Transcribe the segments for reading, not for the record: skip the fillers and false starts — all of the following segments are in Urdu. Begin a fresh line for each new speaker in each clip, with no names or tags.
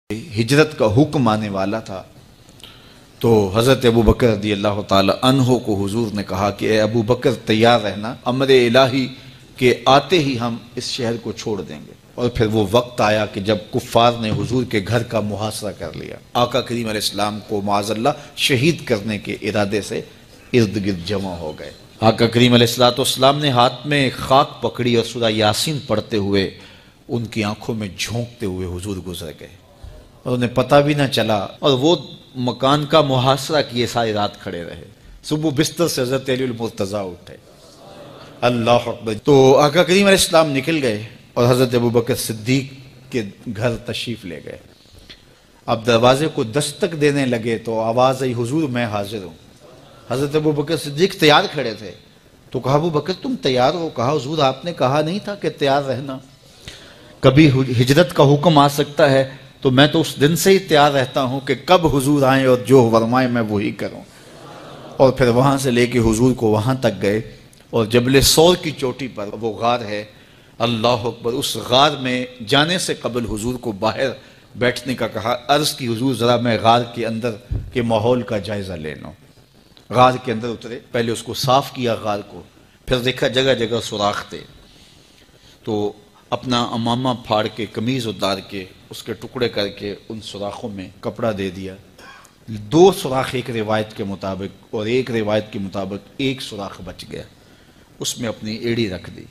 ہجرت کا حکم آنے والا تھا تو حضرت ابو بکر رضی اللہ تعالی عنہ کو حضور نے کہا کہ اے ابو بکر تیار رہنا، امر الہی کے آتے ہی ہم اس شہر کو چھوڑ دیں گے۔ اور پھر وہ وقت آیا کہ جب کفار نے حضور کے گھر کا محاصرہ کر لیا، آقا کریم علیہ السلام کو معاذ اللہ شہید کرنے کے ارادے سے ارد گرد جمع ہو گئے۔ آقا کریم علیہ السلام نے ہاتھ میں خاک پکڑی اور سورہ یاسین پڑھتے ہوئے ان کی آنکھوں میں جھونکتے ہوئے حضور گزر گئے اور انہیں پتہ بھی نہ چلا، اور وہ مکان کا محاصرہ کیے ساری رات کھڑے رہے۔ صبح بستر سے حضرت علی المرتضیٰ اٹھے، اللہ اکبر۔ تو آقا کریم علیہ السلام نکل گئے اور حضرت ابو بکر صدیق کے گھر تشریف لے گئے۔ اب دروازے کو دستک دینے لگے تو آواز آئی، حضور میں حاضر ہوں۔ حضرت ابو بکر صدیق تیار کھڑے تھے تو کہا، ابو بکر تم تیار ہو؟ کہا، حضور آپ نے کہا نہیں تھا کہ تیار رہنا، کبھی ہجرت کا حکم آ سکتا ہے تو میں تو اس دن سے ہی تیار رہتا ہوں کہ کب حضور آئیں اور جو فرمائیں میں وہی کروں۔ اور پھر وہاں سے لے کے حضور کو وہاں تک گئے، اور جبل سور کی چوٹی پر وہ غار ہے، اللہ اکبر، اس غار میں جانے سے قبل حضور کو باہر بیٹھنے کا کہا۔ عرض کی حضور ذرا میں غار کے اندر کے ماحول کا جائزہ لے لوں۔ غار کے اندر اترے، پہلے اس کو صاف کیا غار کو، پھر دیکھا جگہ جگہ سوراخ تھے، تو اپنا امامہ پھاڑ کے قمیض اتار کے اس کے ٹکڑے کر کے ان سوراخوں میں کپڑا دے دیا۔ 2 سوراخ ایک روایت کے مطابق اور ایک روایت کے مطابق 1 سوراخ بچ گیا، اس میں اپنی ایڑی رکھ دی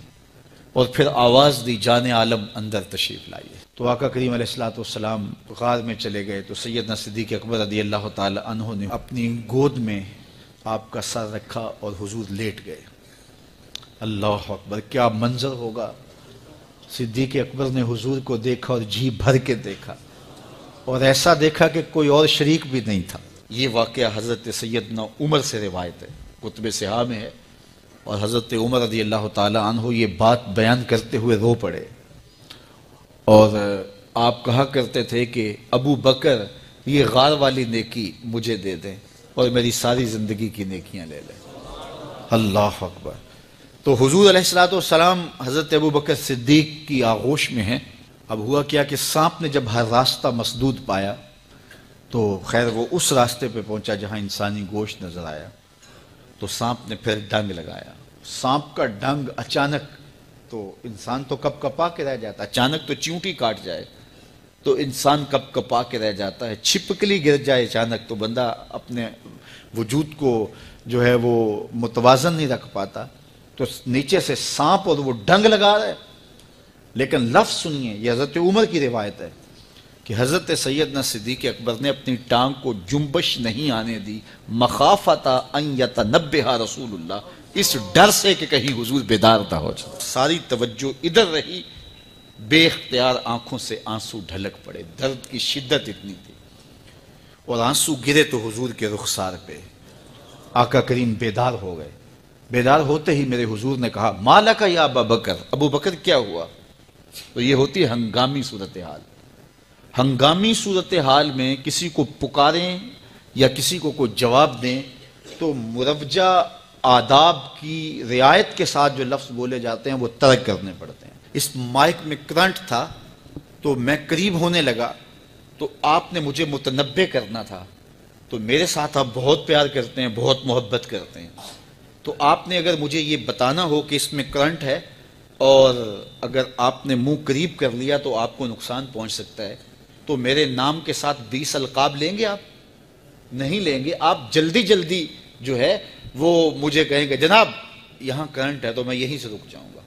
اور پھر آواز دی، جان عالم اندر تشریف لائیے۔ تو آقا کریم علیہ السلام غار میں چلے گئے تو سیدنا صدیق اکبر رضی اللہ تعالی عنہ نے اپنی گود میں آپ کا سر رکھا اور حضور لیٹ گئے۔ اللہ اکبر، کیا منظر ہوگا! صدیق اکبر نے حضور کو دیکھا اور جی بھر کے دیکھا، اور ایسا دیکھا کہ کوئی اور شریک بھی نہیں تھا۔ یہ واقعہ حضرت سیدنا عمر سے روایت ہے، کتب صحاح میں ہے، اور حضرت عمر رضی اللہ تعالی عنہ یہ بات بیان کرتے ہوئے رو پڑے، اور آپ کہا کرتے تھے کہ ابو بکر یہ غار والی نیکی مجھے دے دیں اور میری ساری زندگی کی نیکیاں لے لیں۔ اللہ اکبر۔ تو حضور علیہ السلام حضرت ابو بکر صدیق کی آغوش میں ہیں۔ اب ہوا کیا کہ سانپ نے جب ہر راستہ مسدود پایا تو خیر وہ اس راستے پہ پہنچا جہاں انسانی گوشت نظر آیا، تو سانپ نے پھر ڈنگ لگایا۔ سانپ کا ڈنگ اچانک، تو انسان تو کپ کپا کے رہ جاتا ہے، اچانک تو چیونٹی کاٹ جائے تو انسان کپ کپا کے رہ جاتا ہے، چھپکلی گر جائے اچانک تو بندہ اپنے وجود کو جو ہے وہ متوازن نہیں رکھ پاتا، تو نیچے سے سانپ اور وہ ڈنگ لگا رہا ہے۔ لیکن لفظ سنیے، یہ حضرت عمر کی روایت ہے کہ حضرت سیدنا صدیق اکبر نے اپنی ٹانگ کو جنبش نہیں آنے دی، مخافت ان یتنبہ رسول اللہ، اس ڈر سے کہ کہیں حضور بیدار نہ ہو جائے۔ ساری توجہ ادھر رہی، بے اختیار آنکھوں سے آنسو ڈھلک پڑے، درد کی شدت اتنی تھی، اور آنسو گرے تو حضور کے رخسار پہ۔ آقا کریم بیدار ہو گئے۔ بیدار ہوتے ہی میرے حضور نے کہا، ما لک یا ابا بکر، ابو بکر کیا ہوا؟ تو یہ ہوتی ہے ہنگامی صورتحال۔ ہنگامی صورتحال میں کسی کو پکاریں یا کسی کو کوئی جواب دیں تو مروجہ آداب کی رعایت کے ساتھ جو لفظ بولے جاتے ہیں وہ ترک کرنے پڑتے ہیں۔ اس مائک میں کرنٹ تھا تو میں قریب ہونے لگا تو آپ نے مجھے متنبہ کرنا تھا، تو میرے ساتھ آپ بہت پیار کرتے ہیں، بہت محبت کرتے ہیں، تو آپ نے اگر مجھے یہ بتانا ہو کہ اس میں کرنٹ ہے اور اگر آپ نے منہ قریب کر لیا تو آپ کو نقصان پہنچ سکتا ہے، تو میرے نام کے ساتھ 20 القاب لیں گے؟ آپ نہیں لیں گے، آپ جلدی جلدی جو ہے وہ مجھے کہیں گے جناب یہاں کرنٹ ہے، تو میں یہیں سے رک جاؤں گا۔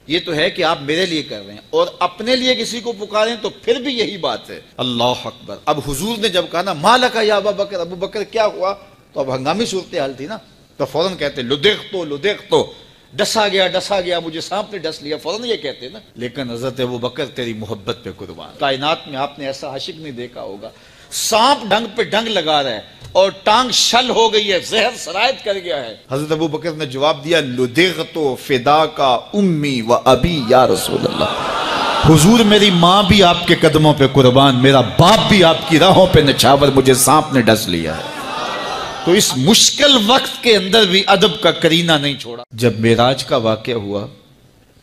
یہ تو ہے کہ آپ میرے لیے کر رہے ہیں، اور اپنے لیے کسی کو پکاریں تو پھر بھی یہی بات ہے۔ اللہ اکبر۔ اب حضور نے جب کہا نا ما لک یا ابا بکر، ابو بکر کیا ہوا، تو اب ہنگامی صورتحال تھی نا، تو فوراً کہتے لدغتو، ڈسا گیا مجھے سانپ نے ڈس لیا، فوراً یہ کہتے نا۔ لیکن حضرت ابو بکر تیری محبت پہ قربان، کائنات میں آپ نے ایسا عاشق نہیں دیکھا ہوگا، سانپ ڈنگ پہ ڈنگ لگا رہا ہے اور ٹانگ شل ہو گئی ہے، زہر سرایت کر گیا ہے۔ حضرت ابو بکر نے جواب دیا، لدغتو فداکا امی و ابی یا رسول اللہ، حضور میری ماں بھی آپ کے قدموں پہ قربان، میرا باپ بھی آپ کی راہوں پہ نچھاور، مجھے سانپ نے ڈس لیا ہے۔ تو اس مشکل وقت کے اندر بھی ادب کا کرینہ نہیں چھوڑا۔ جب معراج کا واقعہ ہوا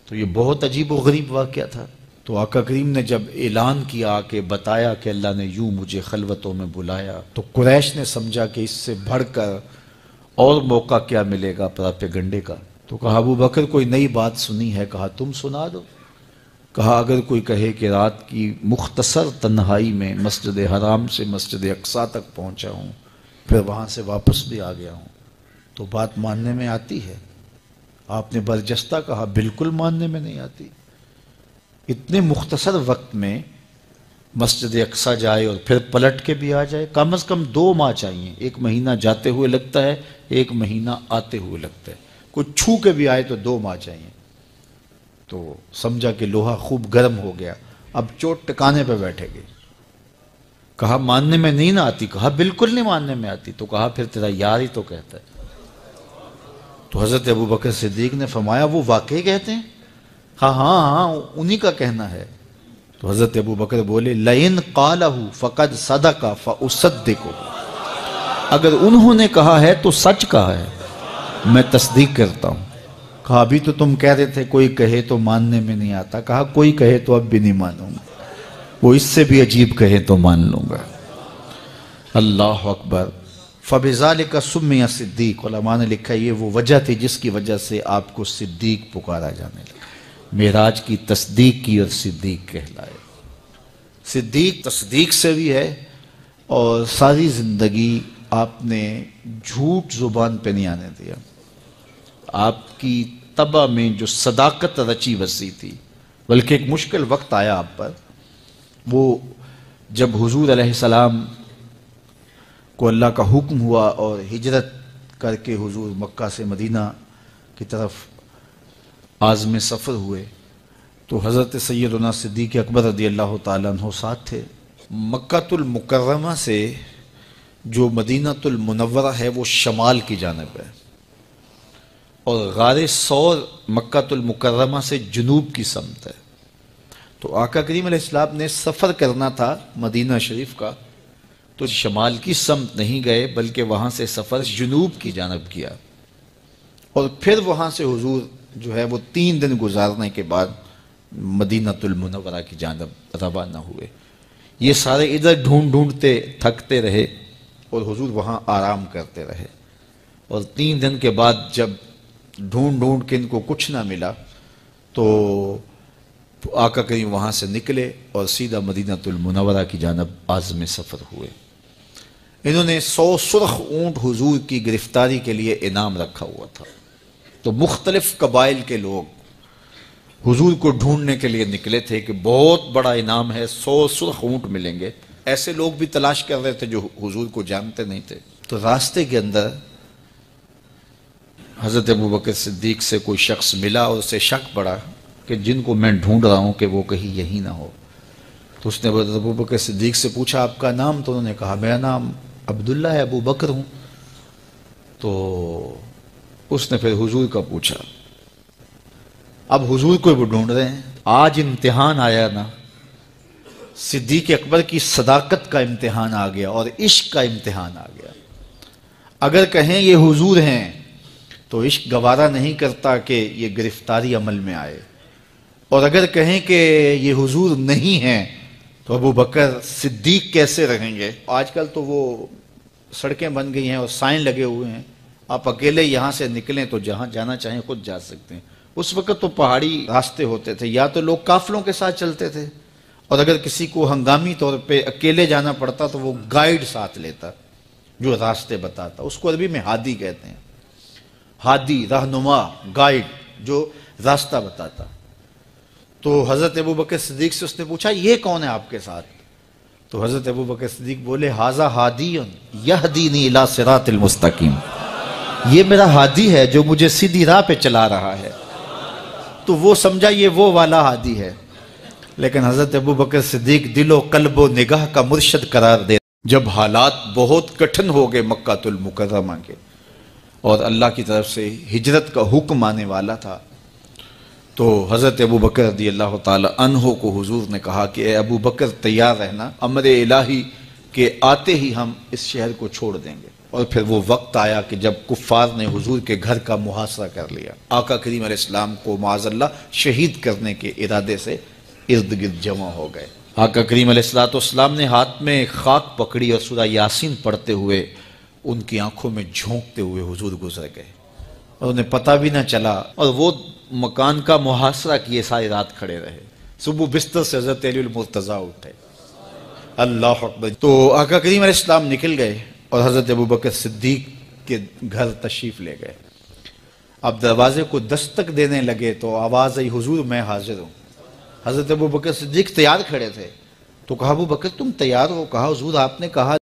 تو یہ بہت عجیب و غریب واقعہ تھا۔ تو آقا کریم نے جب اعلان کیا کہ بتایا کہ اللہ نے یوں مجھے خلوتوں میں بلایا، تو قریش نے سمجھا کہ اس سے بڑھ کر اور موقع کیا ملے گا پراپیگنڈے کا۔ تو کہا ابو بکر کوئی نئی بات سنی ہے؟ کہا تم سنا دو۔ کہا اگر کوئی کہے کہ رات کی مختصر تنہائی میں مسجد حرام سے مسجد اقصیٰ تک پہنچا ہوں، پھر وہاں سے واپس بھی آ گیا ہوں، تو بات ماننے میں آتی ہے؟ آپ نے برجستہ کہا بالکل ماننے میں نہیں آتی۔ اتنے مختصر وقت میں مسجد اقصیٰ جائے اور پھر پلٹ کے بھی آ جائے، کم از کم 2 ماہ چاہیے۔ 1 مہینہ جاتے ہوئے لگتا ہے، 1 مہینہ آتے ہوئے لگتا ہے، کوئی چھو کے بھی آئے تو 2 ماہ چاہیے۔ تو سمجھا کہ لوہا خوب گرم ہو گیا، اب چوٹ ٹکانے پہ بیٹھے گئے۔ کہا ماننے میں نہیں نہ آتی؟ کہا بالکل نہیں ماننے میں آتی۔ تو کہا پھر تیرا یار ہی تو کہتا ہے۔ تو حضرت ابو بکر صدیق نے فرمایا وہ واقعی کہتے ہیں؟ ہاں ہاں ہاں انہی کا کہنا ہے۔ تو حضرت ابو بکر بولے لئن قالہ فقد صدق فاصدقہ، اگر انہوں نے کہا ہے تو سچ کہا ہے، میں تصدیق کرتا ہوں۔ کہا ابھی تو تم کہہ رہے تھے کوئی کہے تو ماننے میں نہیں آتا، کہا کوئی کہے تو اب بھی نہیں مانوں گا، وہ اس سے بھی عجیب کہے تو مان لوں گا۔ اللہ اکبر۔ فَبِذَلِكَ سُمِّيَ صدیق، علماء نے لکھا یہ وہ وجہ تھی جس کی وجہ سے آپ کو صدیق پکارا جانے لگا۔ معراج کی تصدیق کی اور صدیق کہلائے۔ صدیق تصدیق سے بھی ہے، اور ساری زندگی آپ نے جھوٹ زبان پہ نہیں آنے دیا۔ آپ کی طبع میں جو صداقت رچی بسی تھی، بلکہ ایک مشکل وقت آیا آپ پر، وہ جب حضور علیہ السلام کو اللہ کا حکم ہوا اور ہجرت کر کے حضور مکہ سے مدینہ کی طرف عازم سفر ہوئے، تو حضرت سیدنا صدیق اکبر رضی اللہ تعالیٰ عنہ ساتھ تھے۔ مکہ المکرمہ سے جو مدینہ المنورہ ہے وہ شمال کی جانب ہے، اور غار ثور مکہ المکرمہ سے جنوب کی سمت ہے۔ تو آقا کریم علیہ السلام نے سفر کرنا تھا مدینہ شریف کا، تو شمال کی سمت نہیں گئے بلکہ وہاں سے سفر جنوب کی جانب کیا، اور پھر وہاں سے حضور جو ہے وہ 3 دن گزارنے کے بعد مدینہ المنورہ کی جانب روانہ ہوئے۔ یہ سارے ادھر ڈھونڈتے تھکتے رہے اور حضور وہاں آرام کرتے رہے، اور 3 دن کے بعد جب ڈھونڈ کے ان کو کچھ نہ ملا تو آقا کریم وہاں سے نکلے اور سیدھا مدینہ المنورہ کی جانب عازم سفر ہوئے۔ انہوں نے 100 سرخ اونٹ حضور کی گرفتاری کے لیے انعام رکھا ہوا تھا، تو مختلف قبائل کے لوگ حضور کو ڈھونڈنے کے لیے نکلے تھے کہ بہت بڑا انعام ہے، 100 سرخ اونٹ ملیں گے۔ ایسے لوگ بھی تلاش کر رہے تھے جو حضور کو جانتے نہیں تھے۔ تو راستے کے اندر حضرت ابو بکر صدیق سے کوئی شخص ملا اور اسے شک پڑا کہ جن کو میں ڈھونڈ رہا ہوں کہ وہ کہیں یہی نہ ہو۔ تو اس نے حضرت ابو بکر صدیق سے پوچھا آپ کا نام؟ تو انہوں نے کہا میرا نام عبداللہ ہے، ابو بکر ہوں۔ تو اس نے پھر حضور کا پوچھا۔ اب حضور کو وہ ڈھونڈ رہے ہیں۔ آج امتحان آیا نا، صدیق اکبر کی صداقت کا امتحان آ گیا اور عشق کا امتحان آ گیا۔ اگر کہیں یہ حضور ہیں تو عشق گوارا نہیں کرتا کہ یہ گرفتاری عمل میں آئے، اور اگر کہیں کہ یہ حضور نہیں ہیں تو ابو بکر صدیق کیسے رہیں گے؟ آج کل تو وہ سڑکیں بن گئی ہیں اور سائن لگے ہوئے ہیں، آپ اکیلے یہاں سے نکلیں تو جہاں جانا چاہیں خود جا سکتے ہیں۔ اس وقت تو پہاڑی راستے ہوتے تھے، یا تو لوگ قافلوں کے ساتھ چلتے تھے، اور اگر کسی کو ہنگامی طور پہ اکیلے جانا پڑتا تو وہ گائیڈ ساتھ لیتا جو راستے بتاتا۔ اس کو عربی میں ہادی کہتے ہیں، ہادی، رہنما، گائیڈ جو راستہ بتاتا۔ تو حضرت ابو بکر صدیق سے اس نے پوچھا یہ کون ہے آپ کے ساتھ؟ تو حضرت ابو بکر صدیق بولے ھذا ہادی یہدینی الی صراط المستقیم، یہ میرا ہادی ہے جو مجھے سیدھی راہ پہ چلا رہا ہے۔ تو وہ سمجھا یہ وہ والا ہادی ہے، لیکن حضرت ابو بکر صدیق دل و قلب و نگاہ کا مرشد قرار دے۔ جب حالات بہت کٹھن ہو گئے مکہ المکرمہ کے اور اللہ کی طرف سے ہجرت کا حکم آنے والا تھا، تو حضرت ابو بکر رضی اللہ تعالی عنہ کو حضور نے کہا کہ اے ابو بکر تیار رہنا، امر الہی کے آتے ہی ہم اس شہر کو چھوڑ دیں گے۔ اور پھر وہ وقت آیا کہ جب کفار نے حضور کے گھر کا محاصرہ کر لیا، آقا کریم علیہ السلام کو معاذ اللہ شہید کرنے کے ارادے سے ارد گرد جمع ہو گئے۔ آقا کریم علیہ السلام نے ہاتھ میں خاک پکڑی اور سورہ یاسین پڑھتے ہوئے ان کی آنکھوں میں جھونکتے ہوئے حضور گزر گئے اور انہیں پتہ بھی نہ چلا، اور وہ مکان کا محاصرہ کیے ساری رات کھڑے رہے۔ صبح بستر سے حضرت علی المرتضیٰ اٹھے، اللہ اکبر۔ تو آقا کریم علیہ السلام نکل گئے اور حضرت ابوبکر صدیق کے گھر تشریف لے گئے۔ اب دروازے کو دستک دینے لگے تو آواز آئی، حضور میں حاضر ہوں۔ حضرت ابوبکر صدیق تیار کھڑے تھے، تو کہا ابوبکر تم تیار ہو؟ کہا حضور آپ نے کہا